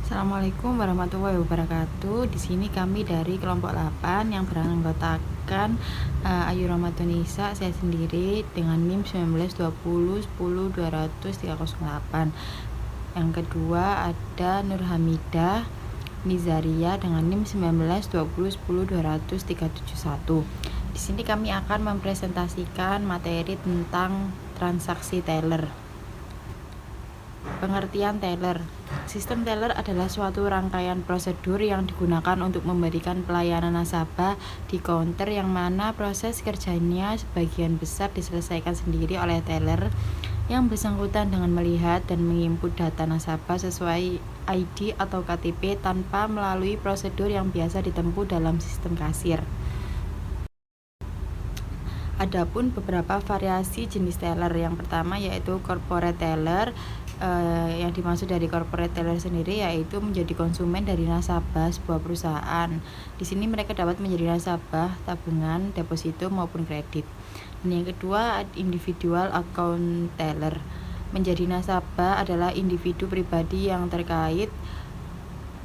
Assalamualaikum warahmatullahi wabarakatuh. Di sini kami dari kelompok 8 yang beranggotakan Ayu Rahmatunisa, saya sendiri dengan NIM 192010020308. Yang kedua ada Nur Hamidah Nizaria dengan NIM 192010020371. Di sini kami akan mempresentasikan materi tentang transaksi teller. Pengertian teller. Sistem teller adalah suatu rangkaian prosedur yang digunakan untuk memberikan pelayanan nasabah di counter yang mana proses kerjanya sebagian besar diselesaikan sendiri oleh teller yang bersangkutan dengan melihat dan menginput data nasabah sesuai ID atau KTP tanpa melalui prosedur yang biasa ditempuh dalam sistem kasir. Adapun beberapa variasi jenis teller. Yang pertama yaitu corporate teller. Yang dimaksud dari corporate teller sendiri yaitu menjadi konsumen dari nasabah sebuah perusahaan. Di sini mereka dapat menjadi nasabah tabungan, deposito maupun kredit. Dan yang kedua, individual account teller. Menjadi nasabah adalah individu pribadi yang terkait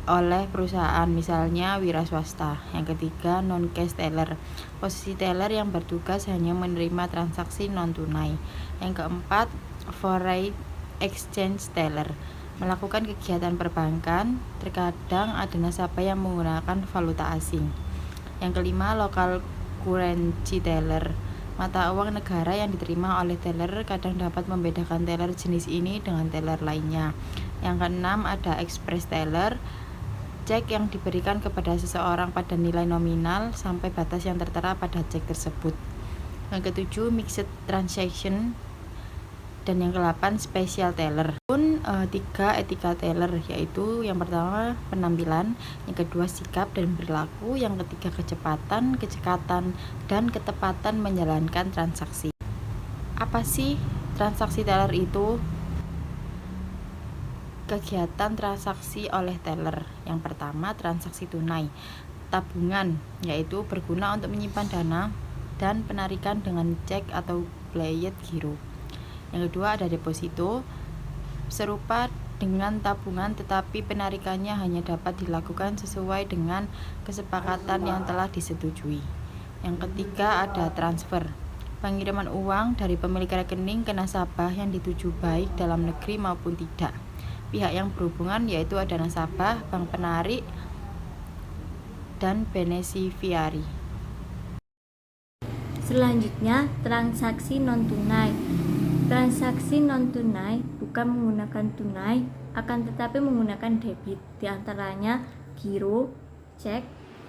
oleh perusahaan, misalnya wira swasta. Yang ketiga, non-cash teller. Posisi teller yang bertugas hanya menerima transaksi non-tunai. Yang keempat, foreign exchange teller. Melakukan kegiatan perbankan, terkadang ada nasabah yang menggunakan valuta asing. Yang kelima, local currency teller. Mata uang negara yang diterima oleh teller kadang dapat membedakan teller jenis ini dengan teller lainnya. Yang keenam, ada express teller. Cek yang diberikan kepada seseorang pada nilai nominal sampai batas yang tertera pada cek tersebut. Yang ketujuh, mixed transaction. Dan yang ke-8, special teller. Tiga etika teller, yaitu yang pertama penampilan, yang kedua sikap dan perilaku, yang ketiga kecepatan, kecekatan, dan ketepatan menjalankan transaksi. Apa sih transaksi teller itu? Kegiatan transaksi oleh teller. Yang pertama, transaksi tunai. Tabungan, yaitu berguna untuk menyimpan dana dan penarikan dengan cek atau playet giro. Yang kedua ada deposito, serupa dengan tabungan tetapi penarikannya hanya dapat dilakukan sesuai dengan kesepakatan yang telah disetujui. Yang ketiga ada transfer, pengiriman uang dari pemilik rekening ke nasabah yang dituju baik dalam negeri maupun tidak. Pihak yang berhubungan yaitu ada nasabah, bank penarik, dan beneficiary. Selanjutnya, transaksi non-tunai. Transaksi non-tunai bukan menggunakan tunai, akan tetapi menggunakan debit, diantaranya giro, cek,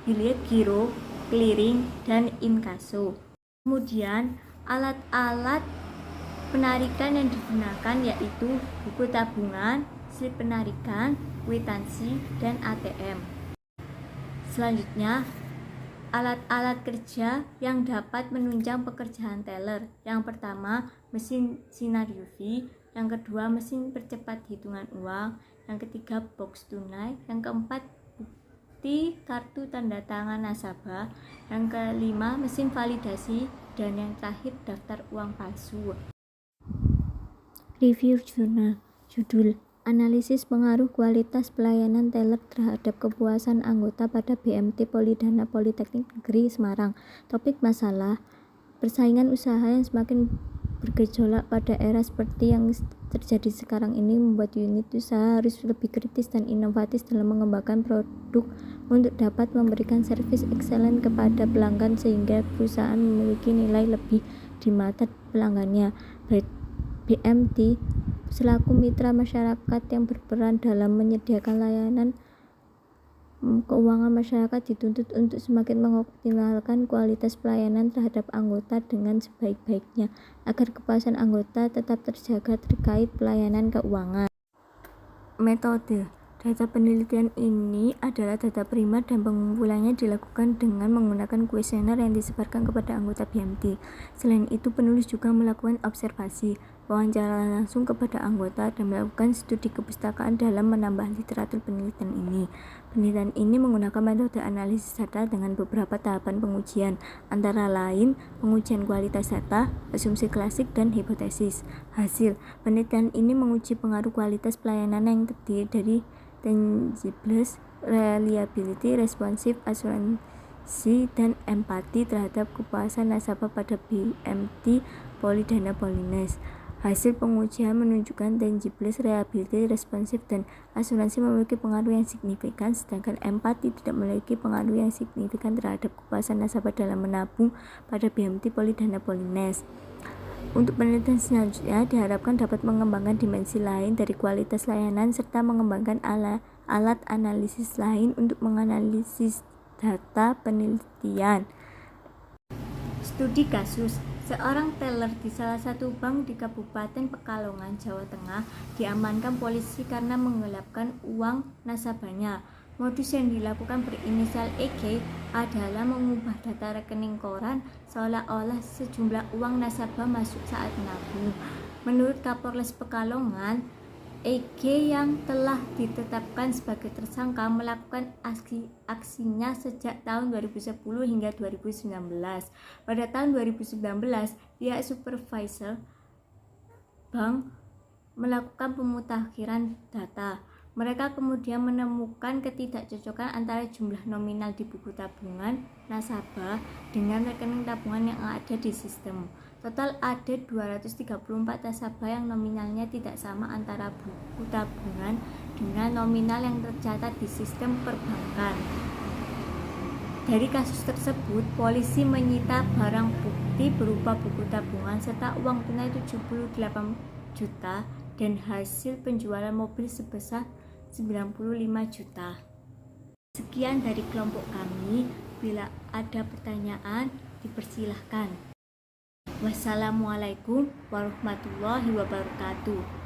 bilet giro, clearing, dan inkaso. Kemudian, alat-alat penarikan yang digunakan yaitu buku tabungan, slip penarikan, kwitansi, dan ATM. Selanjutnya, alat-alat kerja yang dapat menunjang pekerjaan teller. Yang pertama, mesin sinar UV. Yang kedua, mesin percepat hitungan uang. Yang ketiga, box tunai. Yang keempat, bukti kartu tanda tangan nasabah. Yang kelima, mesin validasi. Dan yang terakhir, daftar uang palsu. Review jurnal. Judul: Analisis pengaruh kualitas pelayanan teller terhadap kepuasan anggota pada BMT Polidana Politeknik Negeri Semarang. Topik masalah: persaingan usaha yang semakin bergejolak pada era seperti yang terjadi sekarang ini membuat unit usaha harus lebih kritis dan inovatif dalam mengembangkan produk untuk dapat memberikan servis excellent kepada pelanggan sehingga perusahaan memiliki nilai lebih di mata pelanggannya. BMT selaku mitra masyarakat yang berperan dalam menyediakan layanan keuangan masyarakat dituntut untuk semakin mengoptimalkan kualitas pelayanan terhadap anggota dengan sebaik-baiknya agar kepuasan anggota tetap terjaga terkait pelayanan keuangan. Metode data penelitian ini adalah data primer dan pengumpulannya dilakukan dengan menggunakan kuesioner yang disebarkan kepada anggota BMT. Selain itu, penulis juga melakukan observasi, wawancara langsung kepada anggota, dan melakukan studi kepustakaan dalam menambah literatur penelitian ini. Penelitian ini menggunakan metode analisis data dengan beberapa tahapan pengujian, antara lain pengujian kualitas data, asumsi klasik, dan hipotesis. Hasil penelitian ini menguji pengaruh kualitas pelayanan yang terdiri dari tangibles, reliability, responsive, asuransi, dan empati terhadap kepuasan nasabah pada BMT Polydana Polines. Hasil pengujian menunjukkan tangibles, reliability, responsive, dan asuransi memiliki pengaruh yang signifikan, sedangkan empati tidak memiliki pengaruh yang signifikan terhadap kepuasan nasabah dalam menabung pada BMT Polydana Polines. Untuk penelitian selanjutnya diharapkan dapat mengembangkan dimensi lain dari kualitas layanan serta mengembangkan alat analisis lain untuk menganalisis data penelitian. Studi kasus. Seorang teller di salah satu bank di Kabupaten Pekalongan, Jawa Tengah diamankan polisi karena menggelapkan uang nasabahnya. Modus yang dilakukan berinisial EG adalah mengubah data rekening koran seolah-olah sejumlah uang nasabah masuk saat menabung. Menurut Kapolres Pekalongan, EG yang telah ditetapkan sebagai tersangka melakukan aksinya sejak tahun 2010 hingga 2019. Pada tahun 2019, pihak supervisor bank melakukan pemutakhiran data. Mereka kemudian menemukan ketidakcocokan antara jumlah nominal di buku tabungan nasabah dengan rekening tabungan yang ada di sistem. Total ada 234 nasabah yang nominalnya tidak sama antara buku tabungan dengan nominal yang tercatat di sistem perbankan. Dari kasus tersebut, polisi menyita barang bukti berupa buku tabungan serta uang tunai 78 juta dan hasil penjualan mobil sebesar 95 juta. Sekian dari kelompok kami. Bila ada pertanyaan, dipersilahkan. Wassalamualaikum warahmatullahi wabarakatuh.